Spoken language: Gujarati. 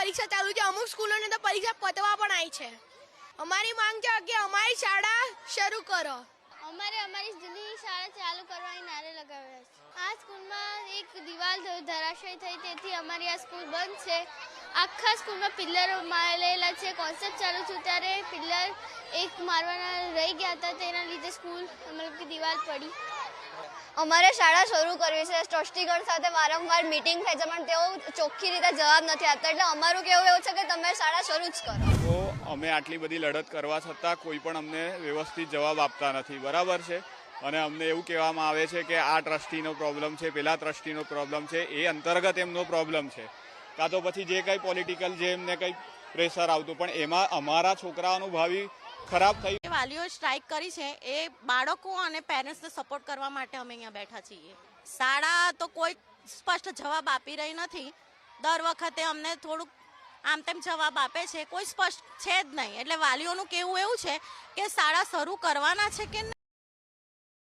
પરીક્ષા ચાલુ છે, અમુક સ્કૂલોને તો પરીક્ષા પતવા પણ આવી છે. અમારી માંગ છે કે અમારી શાળા શરૂ કરો. અમારી જૂની શાળા ચાલુ કરવાની નારે લગાવ્યા છે. આ સ્કૂલમાં એક દિવાલ ધરાશય થઈ, તેથી અમારી આ સ્કૂલ બંધ છે. આખા સ્કૂલમાં પિલ્લરો મારેલા છે. કોન્સેપ્ટ ચાલુ છું ત્યારે પિલ્લર એક મારવાના રહી ગયા હતા, તેના લીધે સ્કૂલ મતલબ કે દિવાલ પડી. અમારે શાળા શરૂ કરવી છે. ટ્રસ્ટીગણ સાથે વારંવાર મીટિંગ થાય છે, પણ તેઓ ચોખ્ખી રીતે જવાબ નથી આપતા. એટલે અમારું કહેવું એવું છે કે તમે શાળા શરૂ જ કરો. તો અમે આટલી બધી લડત કરવા છતાં કોઈ પણ અમને વ્યવસ્થિત જવાબ આપતા નથી, બરાબર છે. અને અમને એવું કહેવામાં આવે છે કે આ ટ્રસ્ટીનો પ્રોબ્લેમ છે, પેલા ટ્રસ્ટીનો પ્રોબ્લેમ છે, એ અંતર્ગત એમનો પ્રોબ્લેમ છે. કાં તો પછી જે કંઈ પોલિટિકલ જે એમને કંઈ પ્રેશર આવતું, પણ એમાં અમારા છોકરાઓનું ભાવિ ખરાબ થઈ. વાલીઓ સ્ટ્રાઇક કરી છે એ બાળકો અને પેરેન્ટ્સને સપોર્ટ કરવા માટે અમે અહીંયા બેઠા છીએ. શાળા તો કોઈ સ્પષ્ટ જવાબ આપી રહી નથી. દર વખતે અમને થોડુંક આમ તેમ જવાબ આપે છે, કોઈ સ્પષ્ટ છે જ નહીં. એટલે વાલીઓનું કહેવું એવું છે કે શાળા શરૂ કરવાના છે કે